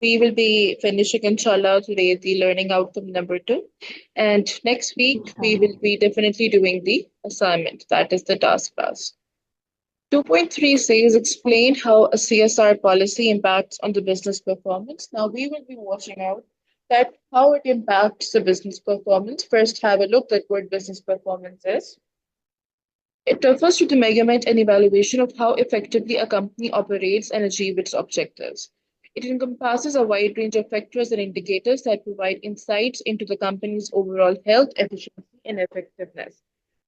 We will be finishing, inshallah, today the learning outcome number two. And next week, we will be definitely doing the assignment, that is the task class. 2.3 says explain how a CSR policy impacts on the business performance. Now we will be watching out that how it impacts the business performance. First, have a look at what business performance is. It refers to the measurement and evaluation of how effectively a company operates and achieves its objectives. It encompasses a wide range of factors and indicators that provide insights into the company's overall health, efficiency, and effectiveness.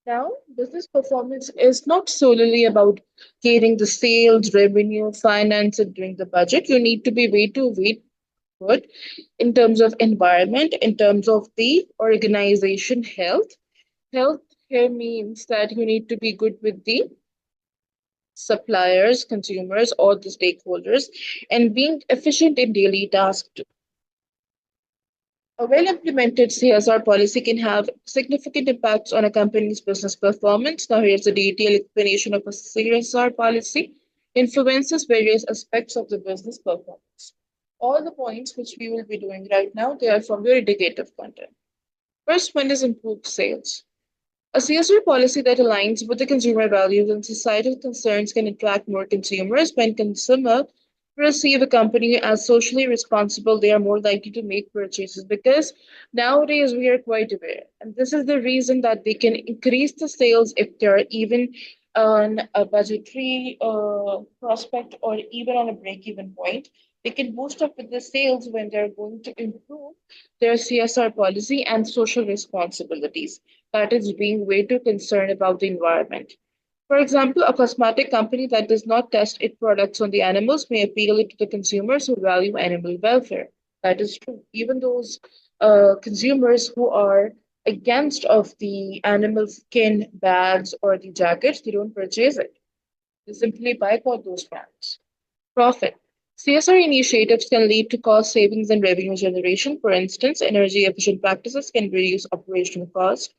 Now, business performance is not solely about gaining the sales, revenue, finance, and doing the budget. You need to be way good in terms of environment, in terms of the organization health. Health here means that you need to be good with the suppliers, consumers, or the stakeholders, and being efficient in daily tasks. A well implemented CSR policy can have significant impacts on a company's business performance. Now, here's a detailed explanation of a CSR policy influences various aspects of the business performance. All the points which we will be doing right now, they are from your indicative content. First one is improved sales. A CSR policy that aligns with the consumer values and societal concerns can attract more consumers. When consumers perceive a company as socially responsible, they are more likely to make purchases because nowadays we are quite aware. And this is the reason that they can increase the sales if they're even on a budgetary prospect or even on a break even point. They can boost up with the sales when they're going to improve their CSR policy and social responsibilities. That is being way too concerned about the environment. For example, a cosmetic company that does not test its products on the animals may appeal to the consumers who value animal welfare. That is true. Even those consumers who are against of the animal skin bags or the jackets, they don't purchase it. They simply boycott those brands. Profit. CSR initiatives can lead to cost savings and revenue generation. For instance, energy efficient practices can reduce operational costs,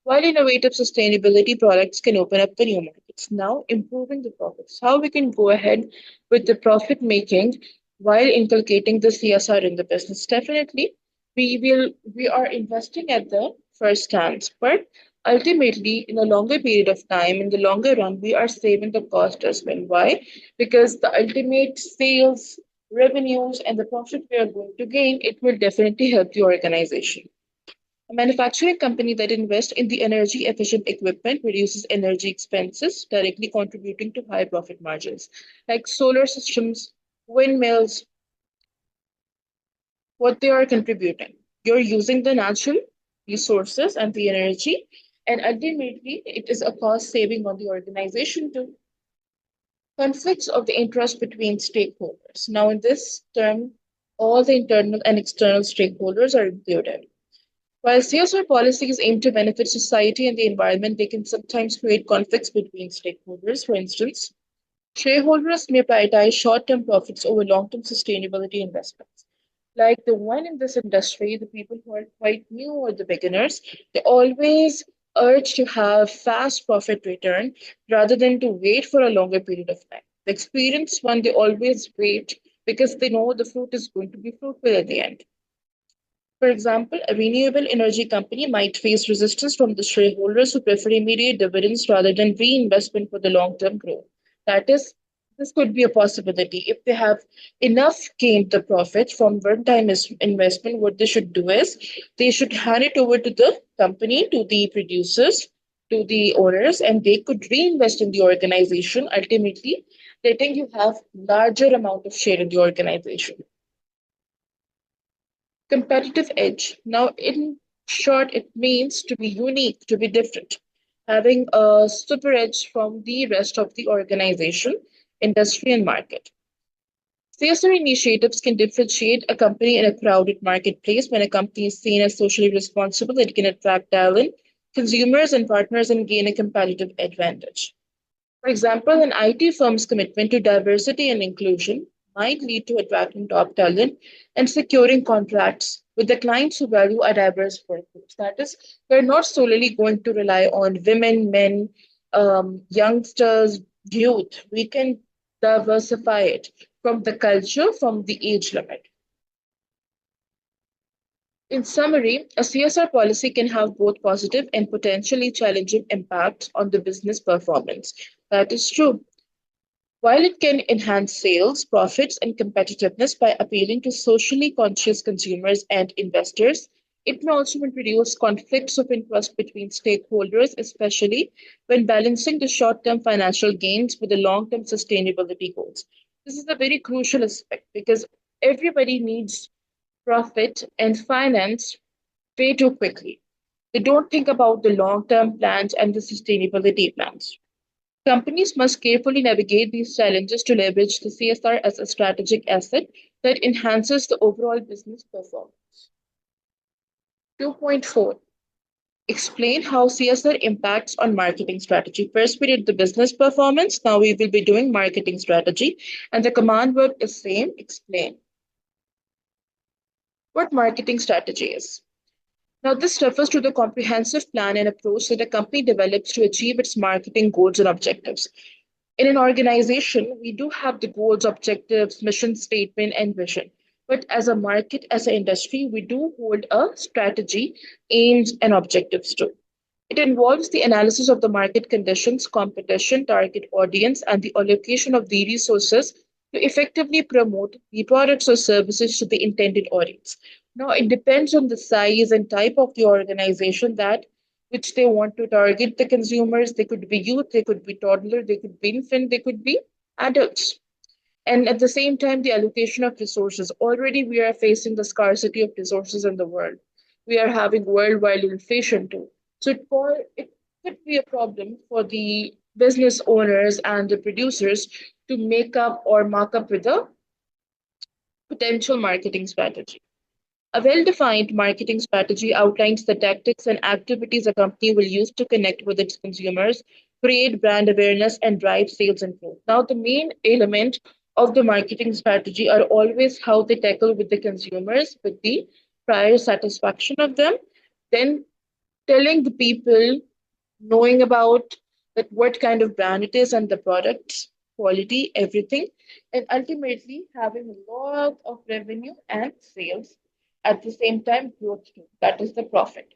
while innovative sustainability products can open up the new markets. Now, improving the profits. How we can go ahead with the profit making while inculcating the CSR in the business? Definitely, we are investing at the first glance, but ultimately, in a longer period of time, in the longer run, we are saving the cost as well. Why? Because the ultimate sales, revenues, and the profit we are going to gain, it will definitely help the organization. A manufacturing company that invests in the energy efficient equipment reduces energy expenses, directly contributing to high profit margins. Like solar systems, windmills, what they are contributing. You're using the natural resources and the energy, and ultimately, it is a cost saving on the organization too. Conflicts of the interest between stakeholders. Now, in this term, all the internal and external stakeholders are included. While CSR policies aim to benefit society and the environment, they can sometimes create conflicts between stakeholders. For instance, shareholders may prioritize short term profits over long term sustainability investments. Like the one in this industry, the people who are quite new or the beginners, they always urge to have fast profit return rather than to wait for a longer period of time. The experienced one, they always wait because they know the fruit is going to be fruitful at the end. For example, a renewable energy company might face resistance from the shareholders who prefer immediate dividends rather than reinvestment for the long term growth. That is, this could be a possibility. If they have enough gained the profit from one time investment, what they should do is they should hand it over to the company, to the producers, to the owners, and they could reinvest in the organization, ultimately letting you have larger amount of share in the organization. Competitive edge. Now, in short, it means to be unique, to be different, having a super edge from the rest of the organization, industry, and market. CSR initiatives can differentiate a company in a crowded marketplace. When a company is seen as socially responsible, it can attract talent, consumers, and partners and gain a competitive advantage. For example, an IT firm's commitment to diversity and inclusion might lead to attracting top talent and securing contracts with the clients who value a diverse workforce. That is, we're not solely going to rely on women, men, youngsters, youth. We can diversify it from the culture, from the age limit. In summary, a CSR policy can have both positive and potentially challenging impacts on the business performance. That is true. While it can enhance sales, profits, and competitiveness by appealing to socially conscious consumers and investors, it may also introduce conflicts of interest between stakeholders, especially when balancing the short term financial gains with the long term sustainability goals. This is a very crucial aspect because everybody needs profit and finance way too quickly. They don't think about the long term plans and the sustainability plans. Companies must carefully navigate these challenges to leverage the CSR as a strategic asset that enhances the overall business performance. 2.4. Explain how CSR impacts on marketing strategy. First, we did the business performance. Now we will be doing marketing strategy. And the command word is same, explain. What marketing strategy is? Now, this refers to the comprehensive plan and approach that a company develops to achieve its marketing goals and objectives. In an organization, we do have the goals, objectives, mission statement, and vision. But as a market, as an industry, we do hold a strategy, aims, and objectives too. It involves the analysis of the market conditions, competition, target audience, and the allocation of the resources to effectively promote the products or services to the intended audience. Now, it depends on the size and type of the organization that which they want to target the consumers. They could be youth, they could be toddler, they could be infant, they could be adults. And at the same time, the allocation of resources. Already, we are facing the scarcity of resources in the world. We are having worldwide inflation too. So it could be a problem for the business owners and the producers to make up or mark up with a potential marketing strategy. A well defined marketing strategy outlines the tactics and activities a company will use to connect with its consumers, create brand awareness, and drive sales and growth. Now, the main element of the marketing strategy are always how they tackle with the consumers, with the prior satisfaction of them, then telling the people, knowing about that what kind of brand it is and the products, quality, everything, and ultimately having a lot of revenue and sales at the same time growth too. That is the profit.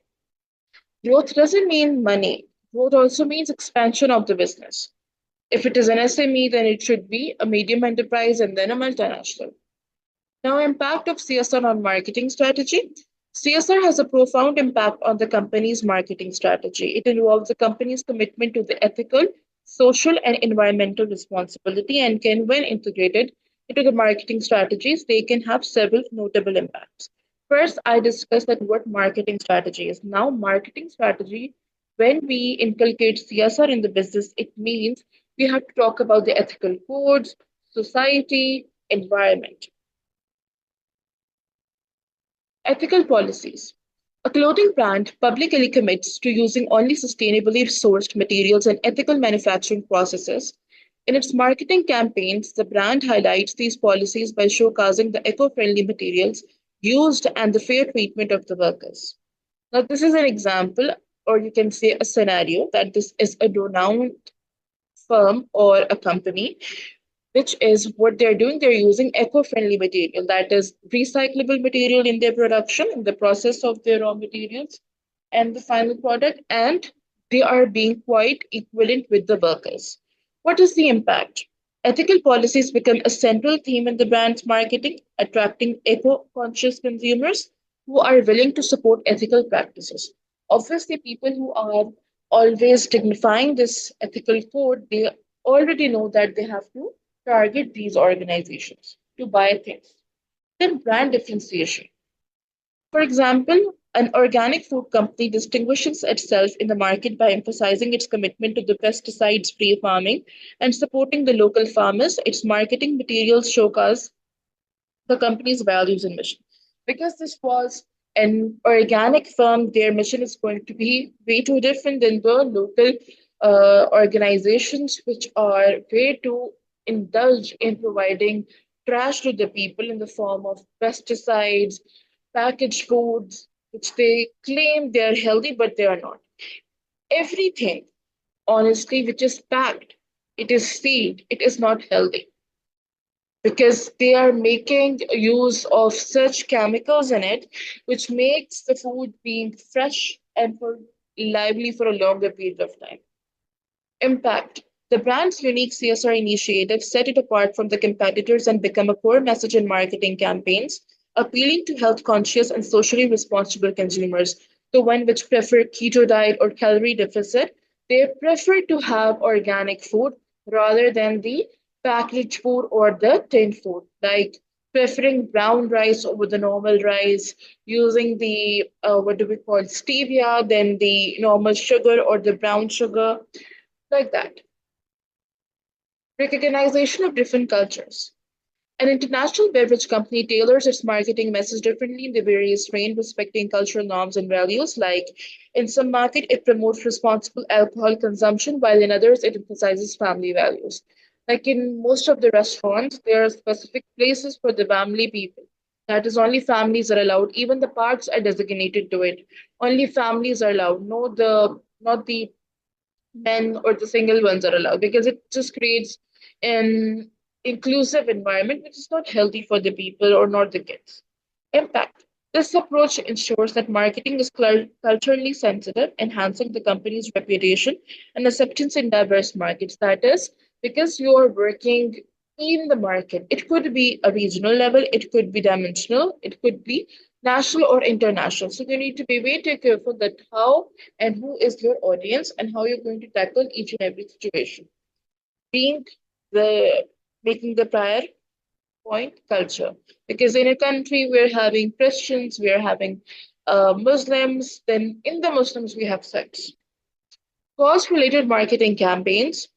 Growth doesn't mean money. Growth also means expansion of the business. If it is an SME, then it should be a medium enterprise and then a multinational. Now, impact of CSR on marketing strategy. CSR has a profound impact on the company's marketing strategy. It involves the company's commitment to the ethical, social, and environmental responsibility and can, when integrated into the marketing strategies, they can have several notable impacts. First, I discussed that what marketing strategy is. Now, marketing strategy, when we inculcate CSR in the business, it means we have to talk about the ethical codes, society, environment. Ethical policies. A clothing brand publicly commits to using only sustainably sourced materials and ethical manufacturing processes. In its marketing campaigns, the brand highlights these policies by showcasing the eco friendly materials used and the fair treatment of the workers. Now, this is an example, or you can say a scenario, that this is a renowned firm or a company which is what they're doing. They're using eco-friendly material, that is recyclable material in their production, in the process of their raw materials and the final product, and they are being quite equivalent with the workers. What is the impact? Ethical policies become a central theme in the brand's marketing, attracting eco-conscious consumers who are willing to support ethical practices. Obviously, people who are always dignifying this ethical code, they already know that they have to target these organizations to buy things. Then brand differentiation. For example, an organic food company distinguishes itself in the market by emphasizing its commitment to the pesticides free farming and supporting the local farmers. Its marketing materials showcase the company's values and mission. Because this was an organic firm, their mission is going to be way too different than the local organizations, which are way too indulge in providing trash to the people in the form of pesticides, packaged foods, which they claim they are healthy, but they are not. Everything, honestly, which is packed, it is sealed, it is not healthy because they are making use of such chemicals in it, which makes the food being fresh and for lively for a longer period of time. Impact. The brand's unique CSR initiative set it apart from the competitors and become a core message in marketing campaigns, appealing to health conscious and socially responsible consumers, the one which prefer keto diet or calorie deficit. They prefer to have organic food rather than the packaged food or the tin food, like preferring brown rice over the normal rice, using the what do we call stevia, then the normal sugar or the brown sugar, like that. Recognition of different cultures. An international beverage company tailors its marketing message differently in the various range, respecting cultural norms and values. Like in some market, it promotes responsible alcohol consumption, while in others, it emphasizes family values. Like in most of the restaurants, there are specific places for the family people. That is, only families are allowed. Even the parks are designated to it. Only families are allowed. No, the not the men or the single ones are allowed, because it just creates an inclusive environment which is not healthy for the people or not the kids. Impact. This approach ensures that marketing is culturally sensitive, enhancing the company's reputation and acceptance in diverse markets. That is, because you are working in the market, it could be a regional level, it could be dimensional, it could be national or international. So you need to be way too careful that how and who is your audience and how you're going to tackle each and every situation. Being the making the prior point culture, because in a country we're having Christians, we're having Muslims, then in the Muslims we have sects. Cost related marketing campaigns.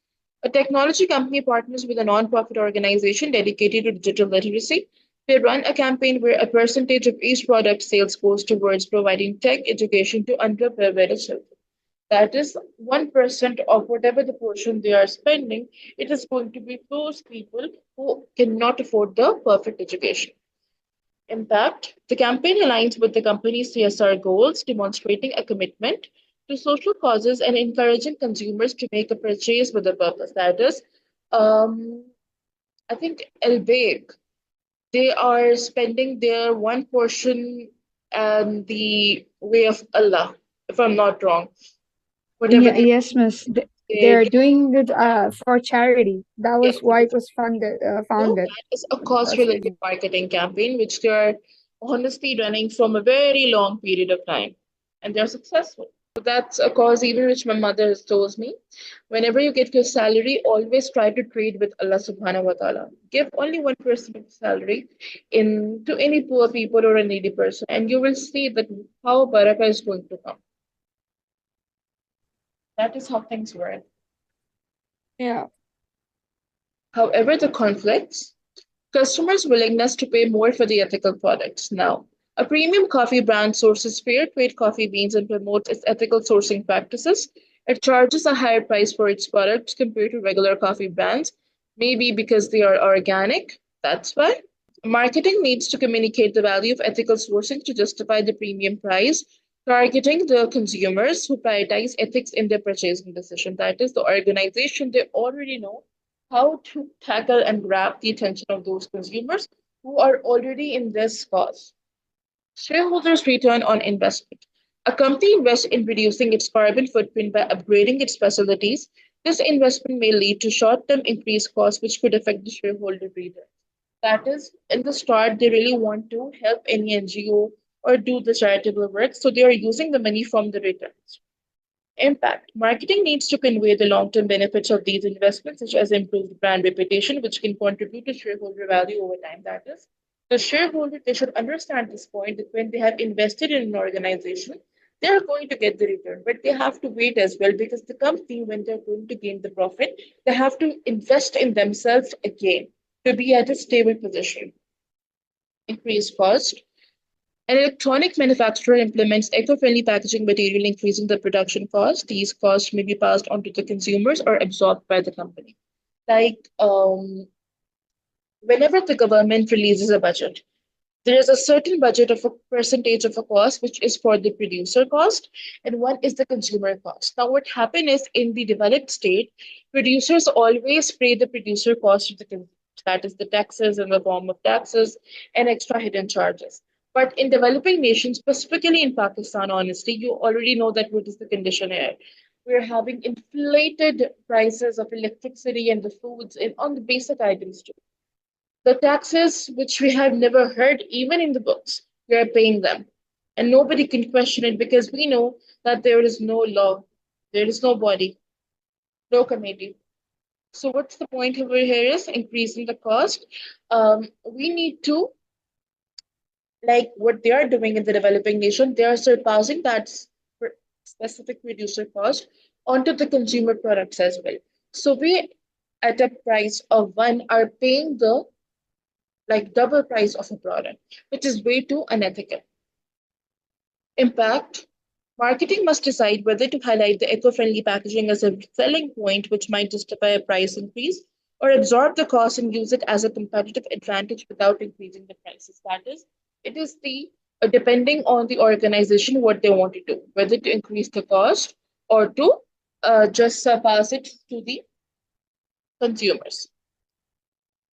A technology company partners with a non-profit organization dedicated to digital literacy. They run a campaign where a percentage of each product sales goes towards providing tech education to underprivileged children. That is 1% of whatever the portion they are spending, it is going to be those people who cannot afford the perfect education. Impact. The campaign aligns with the company's CSR goals, demonstrating a commitment to social causes and encouraging consumers to make a purchase with a purpose. That is, um, I think Elbeg, they are spending their one portion and the way of Allah, if I'm not wrong. Whatever Yeah, they, yes, miss. they They're doing it for charity. That was yes, why it was so founded. that is a cost That's related really marketing campaign which they are honestly running from a very long period of time, and they're successful. So that's a cause even which my mother has told me. Whenever you get your salary, always try to trade with Allah subhanahu wa ta'ala. Give only 1% of salary in to any poor people or a needy person, and you will see that how barakah is going to come. That is how things work. yeah. However, the conflicts. Customers' willingness to pay more for the ethical products. Now, a premium coffee brand sources fair trade coffee beans and promotes its ethical sourcing practices. It charges a higher price for its products compared to regular coffee brands, maybe because they are organic. That's why. Marketing needs to communicate the value of ethical sourcing to justify the premium price, targeting the consumers who prioritize ethics in their purchasing decision. That is, the organization, they already know how to tackle and grab the attention of those consumers who are already in this cause. Shareholders' return on investment. A company invests in reducing its carbon footprint by upgrading its facilities. This investment may lead to short term increased costs, which could affect the shareholder return. That is, in the start, they really want to help any NGO or do the charitable work, so they are using the money from the returns. Impact. Marketing needs to convey the long term benefits of these investments, such as improved brand reputation, which can contribute to shareholder value over time. That is, the shareholder, they should understand this point that when they have invested in an organization, they are going to get the return, but they have to wait as well, because the company, when they're going to gain the profit, they have to invest in themselves again to be at a stable position. Increased cost. An electronic manufacturer implements eco-friendly packaging material, increasing the production cost. These costs may be passed on to the consumers or absorbed by the company. Like whenever the government releases a budget, there is a certain budget of a percentage of a cost which is for the producer cost, and one is the consumer cost. Now, what happened is in the developed state, producers always pay the producer cost to the consumer. that is the taxes in the form of taxes and extra hidden charges. But in developing nations, specifically in Pakistan, honestly, you already know that what is the condition here. We're having inflated prices of electricity and the foods and on the basic items too. The taxes, which we have never heard even in the books, we are paying them. And nobody can question it because we know that there is no law, there is no body, no committee. So what's the point over here is increasing the cost. We need to, like what they are doing in the developing nation, they are surpassing that specific producer cost onto the consumer products as well. So we at a price of one are paying the like double price of a product, which is way too unethical. Impact. Marketing must decide whether to highlight the eco-friendly packaging as a selling point, which might justify a price increase, or absorb the cost and use it as a competitive advantage without increasing the prices. That is, it is the depending on the organization what they want to do, whether to increase the cost or to just surpass it to the consumers.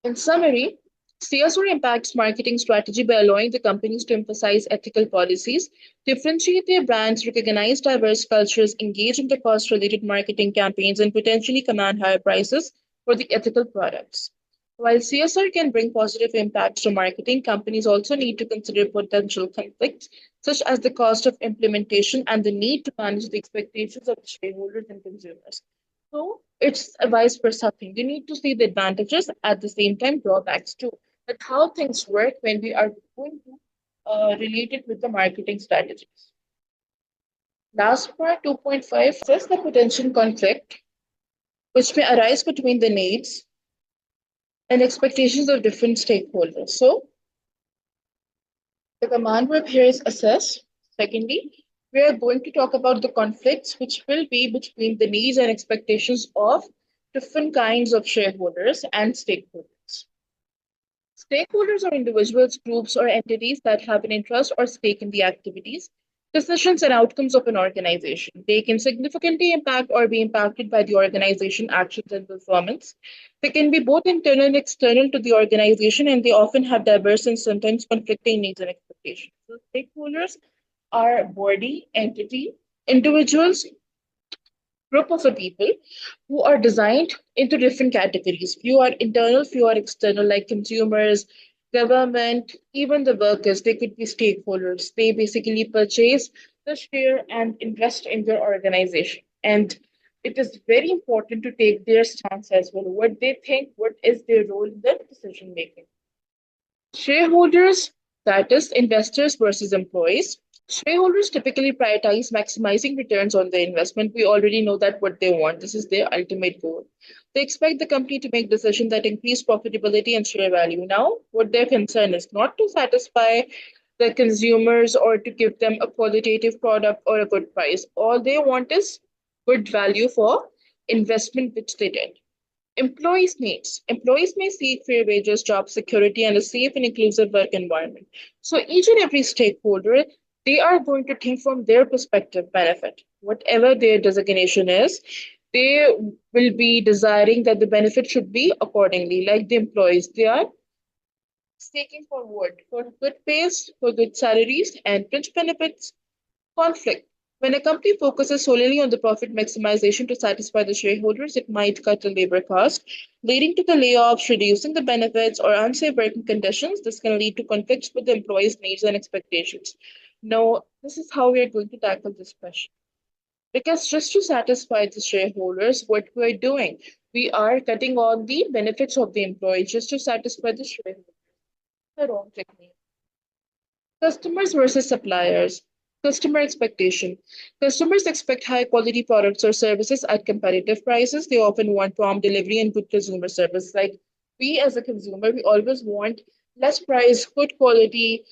In summary, CSR impacts marketing strategy by allowing the companies to emphasize ethical policies, differentiate their brands, recognize diverse cultures, engage in the cost related marketing campaigns, and potentially command higher prices for the ethical products. While CSR can bring positive impacts to marketing, companies also need to consider potential conflicts, such as the cost of implementation and the need to manage the expectations of the shareholders and consumers. So it's a vice versa thing. You need to see the advantages at the same time drawbacks too. But how things work when we are going to relate it with the marketing strategies. Last part 2.5 says the potential conflict which may arise between the needs and expectations of different stakeholders. So the command verb here is assess. Secondly, we are going to talk about the conflicts which will be between the needs and expectations of different kinds of shareholders and stakeholders. Stakeholders are individuals, groups, or entities that have an interest or stake in the activities, decisions, and outcomes of an organization. They can significantly impact or be impacted by the organization actions and performance. They can be both internal and external to the organization, and they often have diverse and sometimes conflicting needs and expectations. So, stakeholders are body, entity, individuals, group of a people who are designed into different categories. Few are internal, few are external, like consumers, government, even the workers. They could be stakeholders. They basically purchase the share and invest in their organization. And it is very important to take their stance as well. What they think, what is their role in the decision making. Shareholders, that is, investors versus employees. Shareholders typically prioritize maximizing returns on their investment. We already know that what they want. This is their ultimate goal. They expect the company to make decisions that increase profitability and share value. Now, what their concern is not to satisfy the consumers or to give them a qualitative product or a good price. All they want is good value for investment which they did. Employees' needs. Employees may seek fair wages, job security, and a safe and inclusive work environment. So each and every stakeholder, they are going to think from their perspective benefit. Whatever their designation is, they will be desiring that the benefit should be accordingly. Like the employees, they are seeking forward for good pays, for good salaries, and fringe benefits. Conflict. When a company focuses solely on the profit maximization to satisfy the shareholders, it might cut the labor cost, leading to the layoffs, reducing the benefits, or unsafe working conditions. This can lead to conflicts with the employees' needs and expectations. Now, this is how we are going to tackle this question. Because just to satisfy the shareholders, what we're doing, we are cutting on the benefits of the employee just to satisfy the shareholders. The wrong technique. Customers versus suppliers. Customer expectation. Customers expect high quality products or services at competitive prices. They often want prompt delivery and good consumer service. Like we as a consumer, we always want less price, good quality,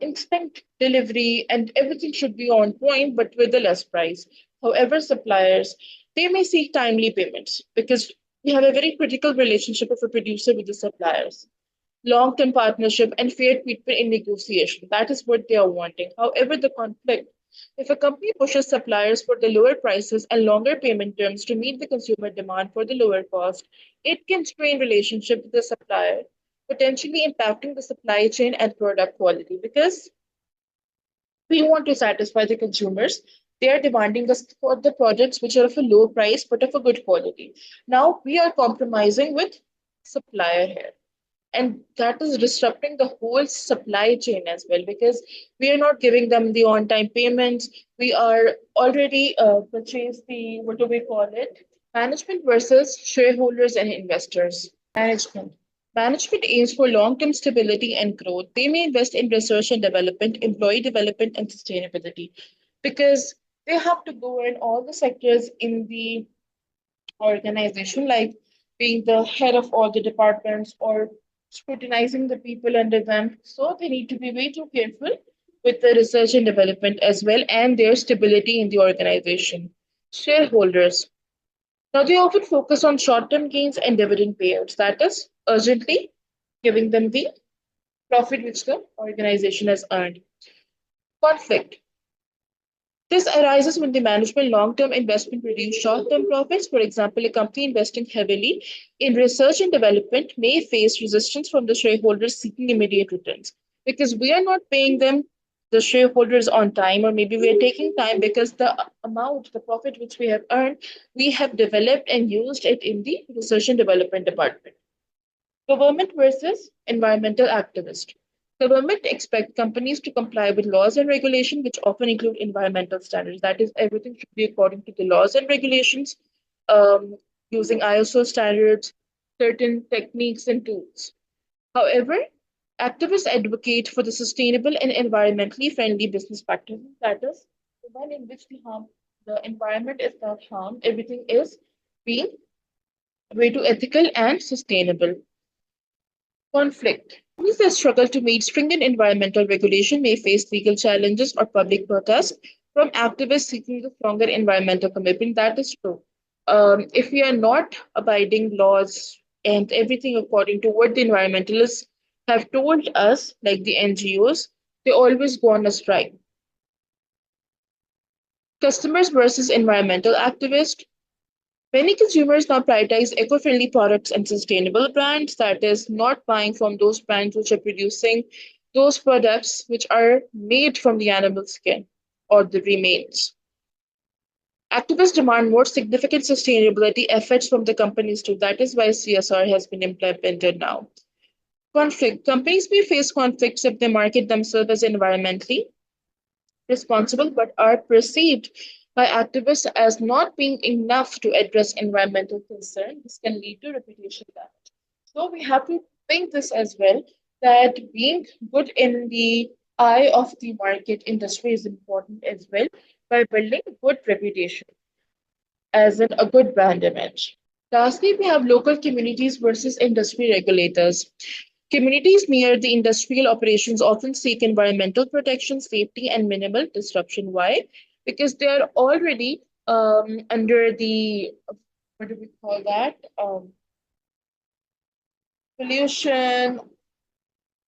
instant delivery, and everything should be on point, but with a less price. However, suppliers, they may seek timely payments because we have a very critical relationship of a producer with the suppliers, long-term partnership, and fair treatment in negotiation. That is what they are wanting. However, the conflict, If a company pushes suppliers for the lower prices and longer payment terms to meet the consumer demand for the lower cost, it can strain relationship with the supplier, potentially impacting the supply chain and product quality because we want to satisfy the consumers. They are demanding us for the products which are of a low price but of a good quality. Now we are compromising with supplier here. And that is disrupting the whole supply chain as well because we are not giving them the on time payments. We are already purchased the, what do we call it? Management versus shareholders and investors. Management. Management aims for long term stability and growth. They may invest in research and development, employee development, and sustainability because they have to go in all the sectors in the organization, like being the head of all the departments or scrutinizing the people under them. So they need to be way too careful with the research and development as well and their stability in the organization. Shareholders. Now, they often focus on short term gains and dividend payouts, that is, urgently giving them the profit which the organization has earned. Conflict. This arises when the management long term investment produce short term profits. For example, a company investing heavily in research and development may face resistance from the shareholders seeking immediate returns because we are not paying them, the shareholders, on time, or maybe we are taking time because the amount, the profit which we have earned, we have developed and used it in the research and development department. Government versus environmental activist. Government expect companies to comply with laws and regulation, which often include environmental standards. That is, everything should be according to the laws and regulations, using ISO standards, certain techniques and tools. However, activists advocate for the sustainable and environmentally friendly business practices. That is, the one in which the environment is not harmed, everything is being way too ethical and sustainable. Conflict. Companies that struggle to meet stringent environmental regulation may face legal challenges or public protests from activists seeking the stronger environmental commitment. That is true. If we are not abiding laws and everything according to what the environmentalists have told us, like the NGOs, they always go on a strike. Customers versus environmental activists. Many consumers now prioritize eco friendly products and sustainable brands, that is, not buying from those brands which are producing those products which are made from the animal skin or the remains. Activists demand more significant sustainability efforts from the companies too. That is why CSR has been implemented now. Conflict. Companies may face conflicts if they market themselves as environmentally responsible but are perceived by activists as not being enough to address environmental concerns. This can lead to reputation damage. So we have to think this as well that being good in the eye of the market industry is important as well by building good reputation as in a good brand image. Lastly, we have local communities versus industry regulators. Communities near the industrial operations often seek environmental protection, safety, and minimal disruption. Why? Because they are already under the, what do we call that? Pollution,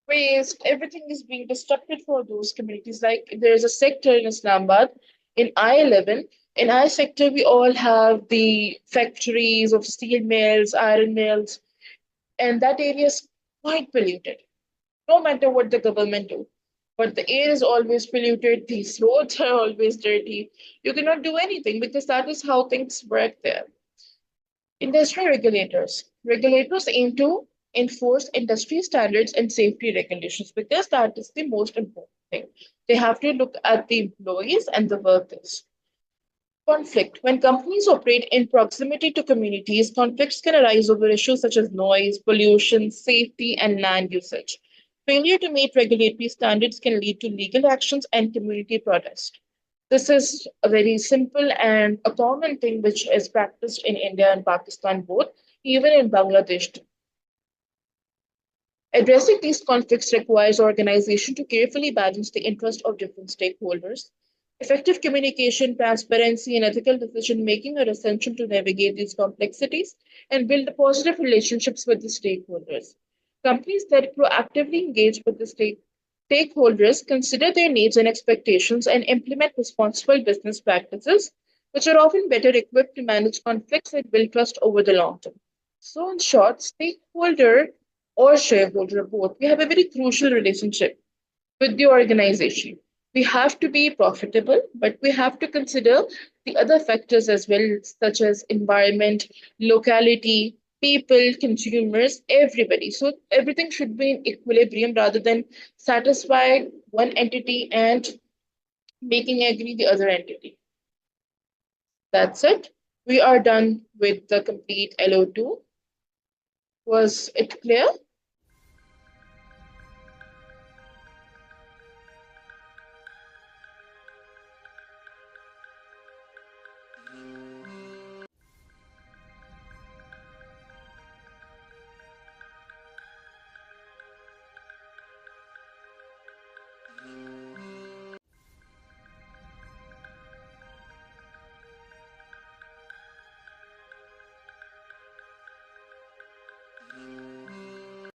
waste, everything is being disrupted for those communities. Like there is a sector in Islamabad, in I-11. In I sector, we all have the factories of steel mills, iron mills, and that area is quite polluted no matter what the government do. But the air is always polluted, these roads are always dirty. You cannot do anything because that is how things work there. Industry regulators. Regulators aim to enforce industry standards and safety regulations because that is the most important thing. They have to look at the employees and the workers. Conflict. When companies operate in proximity to communities, conflicts can arise over issues such as noise, pollution, safety, and land usage. Failure to meet regulatory standards can lead to legal actions and community protest. This is a very simple and a common thing which is practiced in India and Pakistan both, even in Bangladesh too. Addressing these conflicts requires organization to carefully balance the interests of different stakeholders. Effective communication, transparency, and ethical decision making are essential to navigate these complexities and build positive relationships with the stakeholders. Companies that proactively engage with the stakeholders Stakeholders consider their needs and expectations and implement responsible business practices, which are often better equipped to manage conflicts and build trust over the long term. So, in short, stakeholder or shareholder, both, we have a very crucial relationship with the organization. We have to be profitable, but we have to consider the other factors as well, such as environment, locality, people, consumers, everybody. So everything should be in equilibrium rather than satisfy one entity and making agree the other entity. That's it. We are done with the complete LO2. Was it clear?